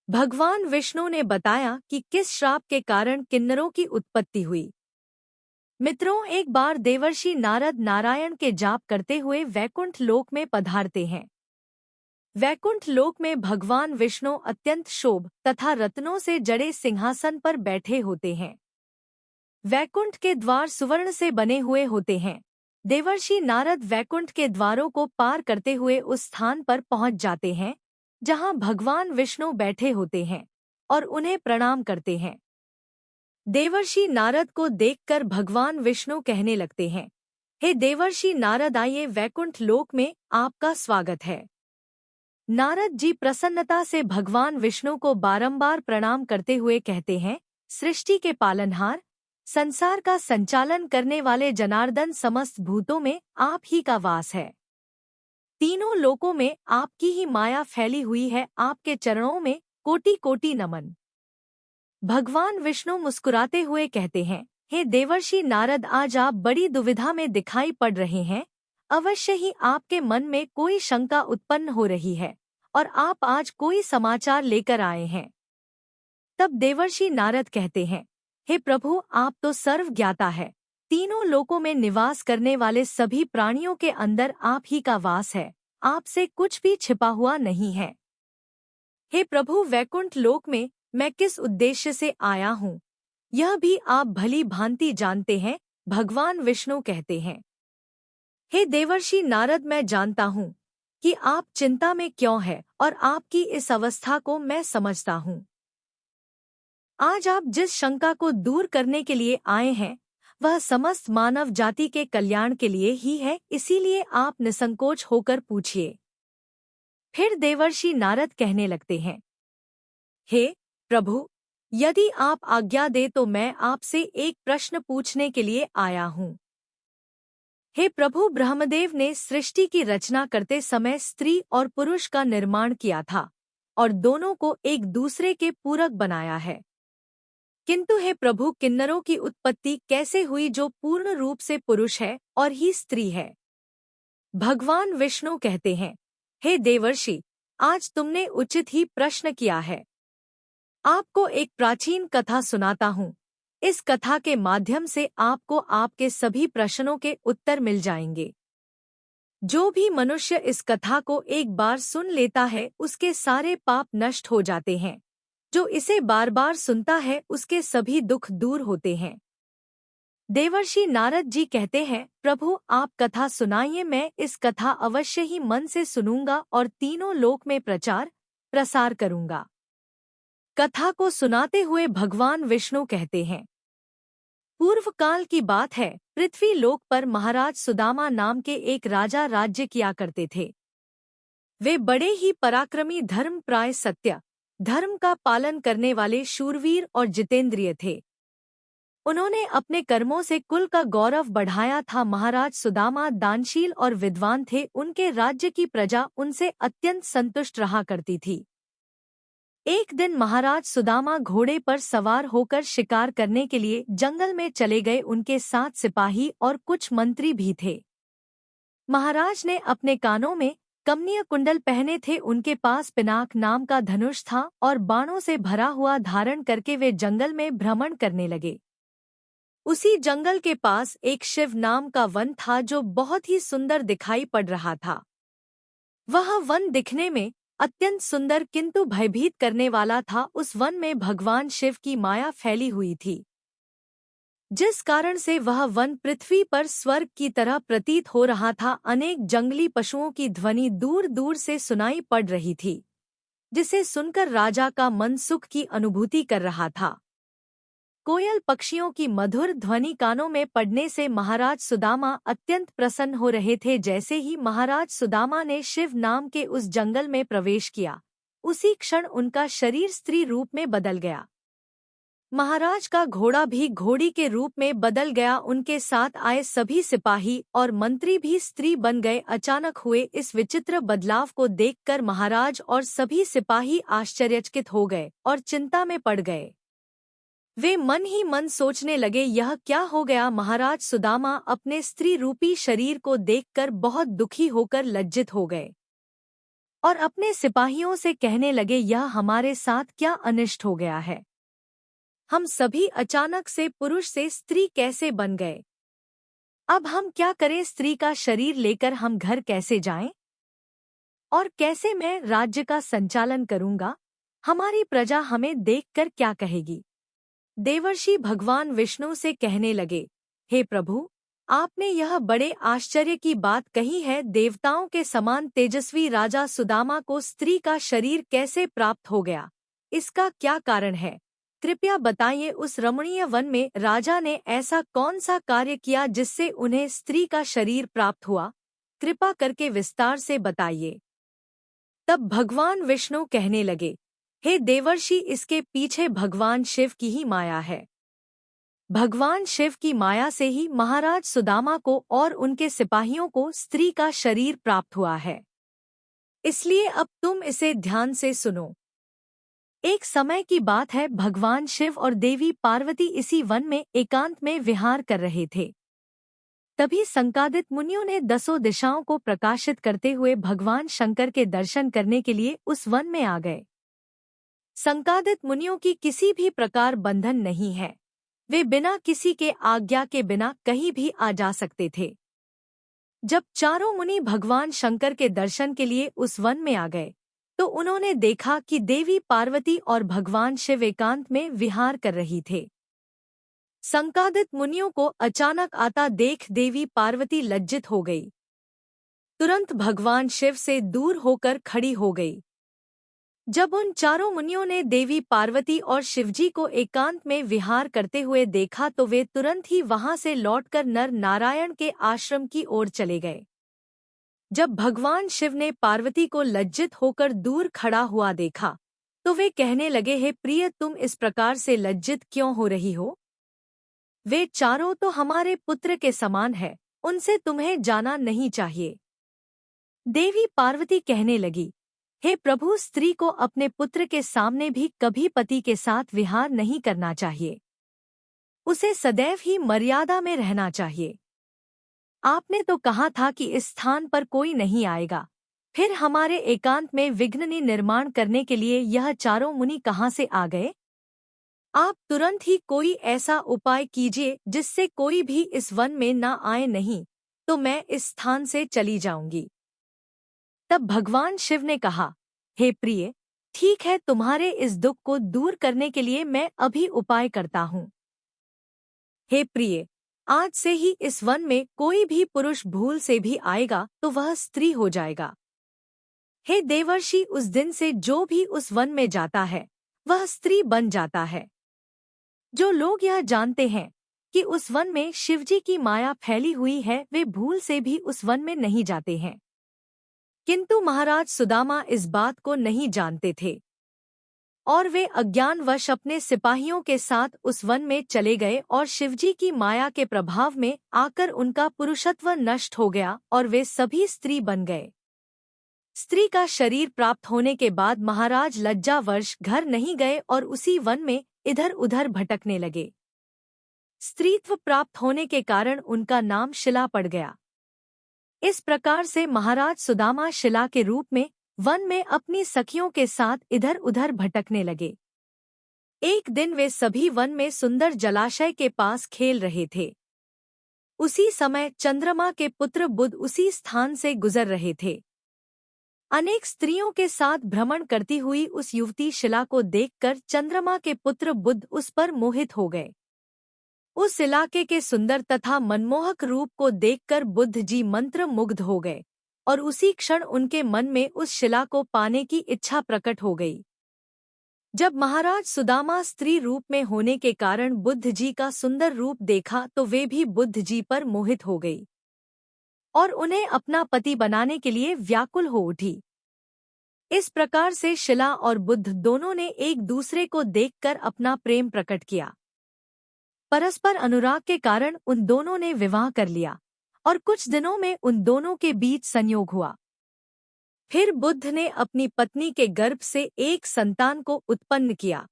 भगवान विष्णु ने बताया कि किस श्राप के कारण किन्नरों की उत्पत्ति हुई। मित्रों, एक बार देवर्षि नारद नारायण के जाप करते हुए वैकुंठ लोक में पधारते हैं। वैकुंठ लोक में भगवान विष्णु अत्यंत शोभ तथा रत्नों से जड़े सिंहासन पर बैठे होते हैं। वैकुंठ के द्वार सुवर्ण से बने हुए होते हैं। देवर्षि नारद वैकुंठ के द्वारों को पार करते हुए उस स्थान पर पहुंच जाते हैं जहां भगवान विष्णु बैठे होते हैं और उन्हें प्रणाम करते हैं। देवर्षि नारद को देखकर भगवान विष्णु कहने लगते हैं, हे देवर्षि नारद, आइए, वैकुंठ लोक में आपका स्वागत है। नारद जी प्रसन्नता से भगवान विष्णु को बारंबार प्रणाम करते हुए कहते हैं, सृष्टि के पालनहार, संसार का संचालन करने वाले जनार्दन, समस्त भूतों में आप ही का वास है। तीनों लोकों में आपकी ही माया फैली हुई है। आपके चरणों में कोटि कोटि नमन। भगवान विष्णु मुस्कुराते हुए कहते हैं, हे देवर्षि नारद, आज आप बड़ी दुविधा में दिखाई पड़ रहे हैं। अवश्य ही आपके मन में कोई शंका उत्पन्न हो रही है और आप आज कोई समाचार लेकर आए हैं। तब देवर्षि नारद कहते हैं, हे प्रभु, आप तो सर्व ज्ञाता है। तीनों लोकों में निवास करने वाले सभी प्राणियों के अंदर आप ही का वास है। आपसे कुछ भी छिपा हुआ नहीं है। हे प्रभु, वैकुंठ लोक में मैं किस उद्देश्य से आया हूँ, यह भी आप भली भांति जानते हैं। भगवान विष्णु कहते हैं, हे देवर्षि नारद, मैं जानता हूँ कि आप चिंता में क्यों हैं और आपकी इस अवस्था को मैं समझता हूँ। आज आप जिस शंका को दूर करने के लिए आए हैं वह समस्त मानव जाति के कल्याण के लिए ही है, इसीलिए आप निसंकोच होकर पूछिए। फिर देवर्षि नारद कहने लगते हैं, हे प्रभु, यदि आप आज्ञा दे तो मैं आपसे एक प्रश्न पूछने के लिए आया हूँ। हे प्रभु, ब्रह्मदेव ने सृष्टि की रचना करते समय स्त्री और पुरुष का निर्माण किया था और दोनों को एक दूसरे के पूरक बनाया है। किंतु हे प्रभु, किन्नरों की उत्पत्ति कैसे हुई जो पूर्ण रूप से पुरुष है और ही स्त्री है? भगवान विष्णु कहते हैं, हे देवर्षि, आज तुमने उचित ही प्रश्न किया है। आपको एक प्राचीन कथा सुनाता हूँ। इस कथा के माध्यम से आपको आपके सभी प्रश्नों के उत्तर मिल जाएंगे। जो भी मनुष्य इस कथा को एक बार सुन लेता है उसके सारे पाप नष्ट हो जाते हैं। जो इसे बार बार सुनता है उसके सभी दुख दूर होते हैं। देवर्षि नारद जी कहते हैं, प्रभु, आप कथा सुनाइए, मैं इस कथा अवश्य ही मन से सुनूंगा और तीनों लोक में प्रचार प्रसार करूंगा। कथा को सुनाते हुए भगवान विष्णु कहते हैं, पूर्व काल की बात है। पृथ्वी लोक पर महाराज सुदामा नाम के एक राजा राज्य किया करते थे। वे बड़े ही पराक्रमी, धर्मप्राय, सत्य धर्म का पालन करने वाले शूरवीर और जितेंद्रिय थे। उन्होंने अपने कर्मों से कुल का गौरव बढ़ाया था। महाराज सुदामा दानशील और विद्वान थे। उनके राज्य की प्रजा उनसे अत्यंत संतुष्ट रहा करती थी। एक दिन महाराज सुदामा घोड़े पर सवार होकर शिकार करने के लिए जंगल में चले गए। उनके साथ सिपाही और कुछ मंत्री भी थे। महाराज ने अपने कानों में कमनीय कुंडल पहने थे। उनके पास पिनाक नाम का धनुष था और बाणों से भरा हुआ धारण करके वे जंगल में भ्रमण करने लगे। उसी जंगल के पास एक शिव नाम का वन था जो बहुत ही सुंदर दिखाई पड़ रहा था। वह वन दिखने में अत्यंत सुंदर किंतु भयभीत करने वाला था। उस वन में भगवान शिव की माया फैली हुई थी, जिस कारण से वह वन पृथ्वी पर स्वर्ग की तरह प्रतीत हो रहा था। अनेक जंगली पशुओं की ध्वनि दूर दूर से सुनाई पड़ रही थी, जिसे सुनकर राजा का मन सुख की अनुभूति कर रहा था। कोयल पक्षियों की मधुर ध्वनि कानों में पड़ने से महाराज सुदामा अत्यंत प्रसन्न हो रहे थे। जैसे ही महाराज सुदामा ने शिव नाम के उस जंगल में प्रवेश किया, उसी क्षण उनका शरीर स्त्री रूप में बदल गया। महाराज का घोड़ा भी घोड़ी के रूप में बदल गया। उनके साथ आए सभी सिपाही और मंत्री भी स्त्री बन गए। अचानक हुए इस विचित्र बदलाव को देखकर महाराज और सभी सिपाही आश्चर्यचकित हो गए और चिंता में पड़ गए। वे मन ही मन सोचने लगे, यह क्या हो गया? महाराज सुदामा अपने स्त्री रूपी शरीर को देखकर बहुत दुखी होकर लज्जित हो गए और अपने सिपाहियों से कहने लगे, यह हमारे साथ क्या अनिष्ट हो गया है? हम सभी अचानक से पुरुष से स्त्री कैसे बन गए? अब हम क्या करें? स्त्री का शरीर लेकर हम घर कैसे जाएं? और कैसे मैं राज्य का संचालन करूंगा? हमारी प्रजा हमें देखकर क्या कहेगी? देवर्षि भगवान विष्णु से कहने लगे, हे प्रभु, आपने यह बड़े आश्चर्य की बात कही है। देवताओं के समान तेजस्वी राजा सुदामा को स्त्री का शरीर कैसे प्राप्त हो गया? इसका क्या कारण है? कृपया बताइए। उस रमणीय वन में राजा ने ऐसा कौन सा कार्य किया जिससे उन्हें स्त्री का शरीर प्राप्त हुआ? कृपा करके विस्तार से बताइए। तब भगवान विष्णु कहने लगे, हे देवर्षि, इसके पीछे भगवान शिव की ही माया है। भगवान शिव की माया से ही महाराज सुदामा को और उनके सिपाहियों को स्त्री का शरीर प्राप्त हुआ है। इसलिए अब तुम इसे ध्यान से सुनो। एक समय की बात है, भगवान शिव और देवी पार्वती इसी वन में एकांत में विहार कर रहे थे। तभी संकादित मुनियों ने 10 दिशाओं को प्रकाशित करते हुए भगवान शंकर के दर्शन करने के लिए उस वन में आ गए। संकादित मुनियों की किसी भी प्रकार बंधन नहीं है। वे बिना किसी के आज्ञा के बिना कहीं भी आ जा सकते थे। जब चारों मुनि भगवान शंकर के दर्शन के लिए उस वन में आ गए तो उन्होंने देखा कि देवी पार्वती और भगवान शिव एकांत में विहार कर रही थे। संकादित मुनियों को अचानक आता देख देवी पार्वती लज्जित हो गई। तुरंत भगवान शिव से दूर होकर खड़ी हो गई। जब उन चारों मुनियों ने देवी पार्वती और शिवजी को एकांत में विहार करते हुए देखा तो वे तुरंत ही वहां से लौटकर नर नारायण के आश्रम की ओर चले गए। जब भगवान शिव ने पार्वती को लज्जित होकर दूर खड़ा हुआ देखा तो वे कहने लगे, हे प्रिय, तुम इस प्रकार से लज्जित क्यों हो रही हो? वे चारों तो हमारे पुत्र के समान है, उनसे तुम्हें जाना नहीं चाहिए। देवी पार्वती कहने लगी, हे प्रभु, स्त्री को अपने पुत्र के सामने भी कभी पति के साथ विहार नहीं करना चाहिए। उसे सदैव ही मर्यादा में रहना चाहिए। आपने तो कहा था कि इस स्थान पर कोई नहीं आएगा, फिर हमारे एकांत में विघ्न निर्माण करने के लिए यह चारों मुनि कहाँ से आ गए? आप तुरंत ही कोई ऐसा उपाय कीजिए जिससे कोई भी इस वन में न आए, नहीं तो मैं इस स्थान से चली जाऊंगी। तब भगवान शिव ने कहा, हे प्रिय, ठीक है, तुम्हारे इस दुख को दूर करने के लिए मैं अभी उपाय करता हूँ। हे प्रिय, आज से ही इस वन में कोई भी पुरुष भूल से भी आएगा तो वह स्त्री हो जाएगा। हे देवर्षि, उस दिन से जो भी उस वन में जाता है वह स्त्री बन जाता है। जो लोग यह जानते हैं कि उस वन में शिवजी की माया फैली हुई है, वे भूल से भी उस वन में नहीं जाते हैं। किंतु महाराज सुदामा इस बात को नहीं जानते थे और वे अज्ञानवश अपने सिपाहियों के साथ उस वन में चले गए और शिवजी की माया के प्रभाव में आकर उनका पुरुषत्व नष्ट हो गया और वे सभी स्त्री बन गए। स्त्री का शरीर प्राप्त होने के बाद महाराज लज्जावश घर नहीं गए और उसी वन में इधर उधर भटकने लगे। स्त्रीत्व प्राप्त होने के कारण उनका नाम शिला पड़ गया। इस प्रकार से महाराज सुदामा शिला के रूप में वन में अपनी सखियों के साथ इधर उधर भटकने लगे। एक दिन वे सभी वन में सुंदर जलाशय के पास खेल रहे थे। उसी समय चंद्रमा के पुत्र बुध उसी स्थान से गुजर रहे थे। अनेक स्त्रियों के साथ भ्रमण करती हुई उस युवती शिला को देखकर चंद्रमा के पुत्र बुध उस पर मोहित हो गए। उस इलाके के सुंदर तथा मनमोहक रूप को देखकर बुद्ध जी मंत्र मुग्ध हो गए और उसी क्षण उनके मन में उस शिला को पाने की इच्छा प्रकट हो गई। जब महाराज सुदामा स्त्री रूप में होने के कारण बुद्ध जी का सुंदर रूप देखा तो वे भी बुद्ध जी पर मोहित हो गई और उन्हें अपना पति बनाने के लिए व्याकुल हो उठी। इस प्रकार से शिला और बुद्ध दोनों ने एक दूसरे को देखकर अपना प्रेम प्रकट किया। परस्पर अनुराग के कारण उन दोनों ने विवाह कर लिया और कुछ दिनों में उन दोनों के बीच संयोग हुआ। फिर बुद्ध ने अपनी पत्नी के गर्भ से एक संतान को उत्पन्न किया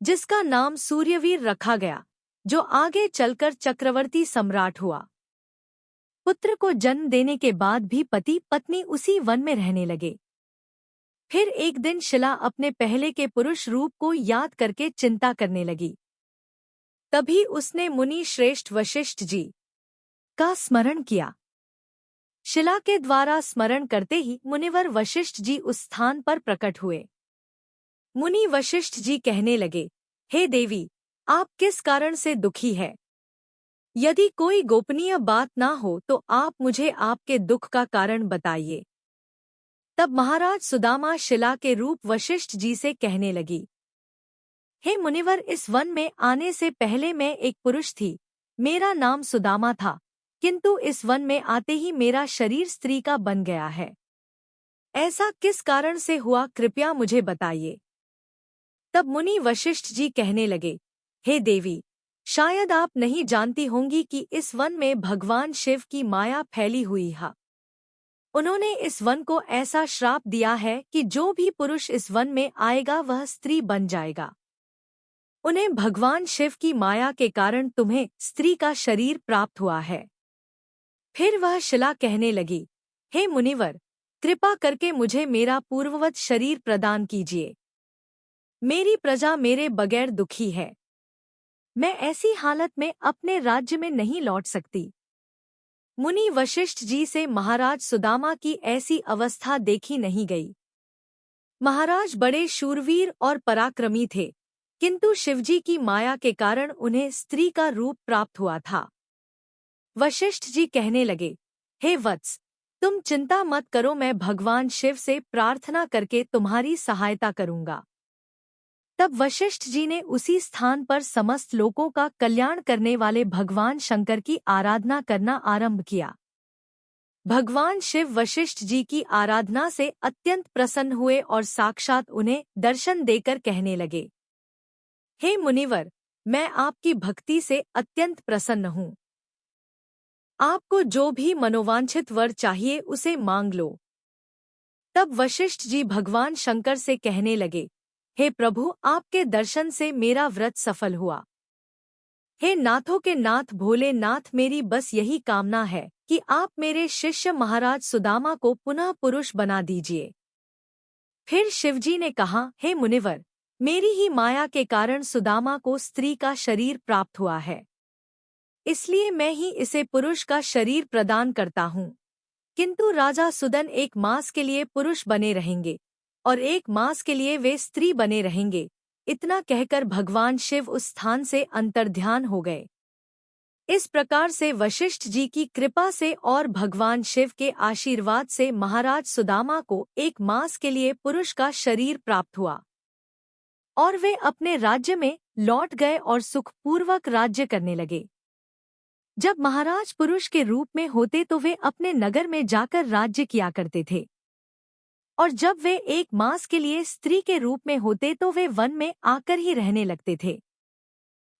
जिसका नाम सूर्यवीर रखा गया, जो आगे चलकर चक्रवर्ती सम्राट हुआ। पुत्र को जन्म देने के बाद भी पति पत्नी उसी वन में रहने लगे। फिर एक दिन शिला अपने पहले के पुरुष रूप को याद करके चिंता करने लगी। तभी उसने मुनि श्रेष्ठ वशिष्ठ जी का स्मरण किया। शिला के द्वारा स्मरण करते ही मुनिवर वशिष्ठ जी उस स्थान पर प्रकट हुए। मुनि वशिष्ठ जी कहने लगे, हे देवी, आप किस कारण से दुखी है? यदि कोई गोपनीय बात ना हो तो आप मुझे आपके दुख का कारण बताइए। तब महाराज सुदामा शिला के रूप वशिष्ठ जी से कहने लगी, हे मुनिवर, इस वन में आने से पहले मैं एक पुरुष थी। मेरा नाम सुदामा था, किंतु इस वन में आते ही मेरा शरीर स्त्री का बन गया है। ऐसा किस कारण से हुआ, कृपया मुझे बताइए। तब मुनि वशिष्ठ जी कहने लगे, हे देवी, शायद आप नहीं जानती होंगी कि इस वन में भगवान शिव की माया फैली हुई है। उन्होंने इस वन को ऐसा श्राप दिया है कि जो भी पुरुष इस वन में आएगा वह स्त्री बन जाएगा। उन्हें भगवान शिव की माया के कारण तुम्हें स्त्री का शरीर प्राप्त हुआ है। फिर वह शिला कहने लगी, हे मुनिवर, कृपा करके मुझे मेरा पूर्ववत शरीर प्रदान कीजिए। मेरी प्रजा मेरे बगैर दुखी है। मैं ऐसी हालत में अपने राज्य में नहीं लौट सकती। मुनि वशिष्ठ जी से महाराज सुदामा की ऐसी अवस्था देखी नहीं गई। महाराज बड़े शूरवीर और पराक्रमी थे, किंतु शिवजी की माया के कारण उन्हें स्त्री का रूप प्राप्त हुआ था। वशिष्ठ जी कहने लगे, हे वत्स, तुम चिंता मत करो, मैं भगवान शिव से प्रार्थना करके तुम्हारी सहायता करूंगा। तब वशिष्ठ जी ने उसी स्थान पर समस्त लोगों का कल्याण करने वाले भगवान शंकर की आराधना करना आरंभ किया। भगवान शिव वशिष्ठ जी की आराधना से अत्यंत प्रसन्न हुए और साक्षात उन्हें दर्शन देकर कहने लगे, हे मुनिवर, मैं आपकी भक्ति से अत्यंत प्रसन्न हूँ। आपको जो भी मनोवांछित वर चाहिए उसे मांग लो। तब वशिष्ठ जी भगवान शंकर से कहने लगे, हे प्रभु, आपके दर्शन से मेरा व्रत सफल हुआ। हे नाथों के नाथ भोलेनाथ, मेरी बस यही कामना है कि आप मेरे शिष्य महाराज सुदामा को पुनः पुरुष बना दीजिए। फिर शिवजी ने कहा, हे मुनिवर, मेरी ही माया के कारण सुदामा को स्त्री का शरीर प्राप्त हुआ है, इसलिए मैं ही इसे पुरुष का शरीर प्रदान करता हूँ। किंतु राजा सुदन 1 मास के लिए पुरुष बने रहेंगे और 1 मास के लिए वे स्त्री बने रहेंगे। इतना कहकर भगवान शिव उस स्थान से अंतर्ध्यान हो गए। इस प्रकार से वशिष्ठ जी की कृपा से और भगवान शिव के आशीर्वाद से महाराज सुदामा को 1 मास के लिए पुरुष का शरीर प्राप्त हुआ और वे अपने राज्य में लौट गए और सुखपूर्वक राज्य करने लगे। जब महाराज पुरुष के रूप में होते तो वे अपने नगर में जाकर राज्य किया करते थे, और जब वे 1 मास के लिए स्त्री के रूप में होते तो वे वन में आकर ही रहने लगते थे।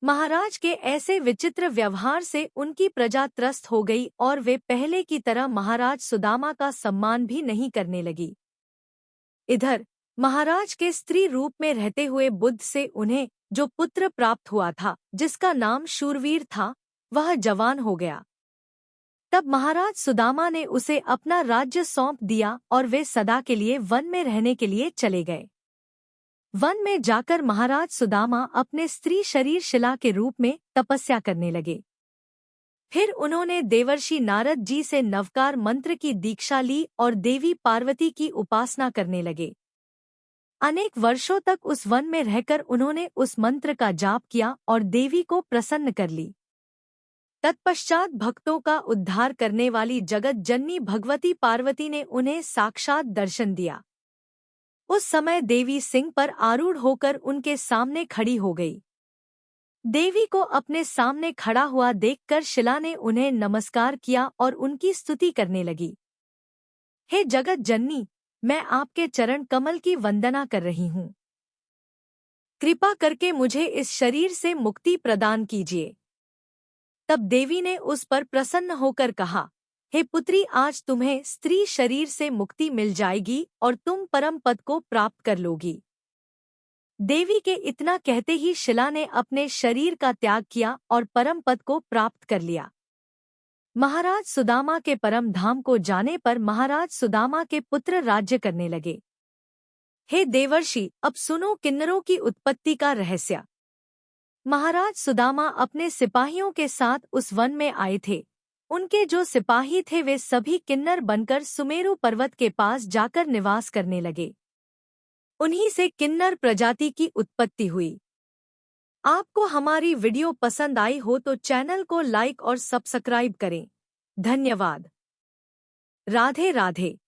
महाराज के ऐसे विचित्र व्यवहार से उनकी प्रजा त्रस्त हो गई और वे पहले की तरह महाराज सुदामा का सम्मान भी नहीं करने लगी। इधर महाराज के स्त्री रूप में रहते हुए बुद्ध से उन्हें जो पुत्र प्राप्त हुआ था, जिसका नाम शूरवीर था, वह जवान हो गया। तब महाराज सुदामा ने उसे अपना राज्य सौंप दिया और वे सदा के लिए वन में रहने के लिए चले गए। वन में जाकर महाराज सुदामा अपने स्त्री शरीर शिला के रूप में तपस्या करने लगे। फिर उन्होंने देवर्षि नारद जी से नवकार मंत्र की दीक्षा ली और देवी पार्वती की उपासना करने लगे। अनेक वर्षों तक उस वन में रहकर उन्होंने उस मंत्र का जाप किया और देवी को प्रसन्न कर ली। तत्पश्चात भक्तों का उद्धार करने वाली जगत जननी भगवती पार्वती ने उन्हें साक्षात दर्शन दिया। उस समय देवी सिंह पर आरूढ़ होकर उनके सामने खड़ी हो गई। देवी को अपने सामने खड़ा हुआ देखकर शिला ने उन्हें नमस्कार किया और उनकी स्तुति करने लगी। हे जगत जननी, मैं आपके चरण कमल की वंदना कर रही हूँ। कृपा करके मुझे इस शरीर से मुक्ति प्रदान कीजिए। तब देवी ने उस पर प्रसन्न होकर कहा, हे पुत्री, आज तुम्हें स्त्री शरीर से मुक्ति मिल जाएगी और तुम परम पद को प्राप्त कर लोगी। देवी के इतना कहते ही शिला ने अपने शरीर का त्याग किया और परम पद को प्राप्त कर लिया। महाराज सुदामा के परम धाम को जाने पर महाराज सुदामा के पुत्र राज्य करने लगे। हे देवर्षि, अब सुनो किन्नरों की उत्पत्ति का रहस्य। महाराज सुदामा अपने सिपाहियों के साथ उस वन में आए थे। उनके जो सिपाही थे वे सभी किन्नर बनकर सुमेरु पर्वत के पास जाकर निवास करने लगे। उन्हीं से किन्नर प्रजाति की उत्पत्ति हुई। आपको हमारी वीडियो पसंद आई हो तो चैनल को लाइक और सब्सक्राइब करें। धन्यवाद। राधे राधे।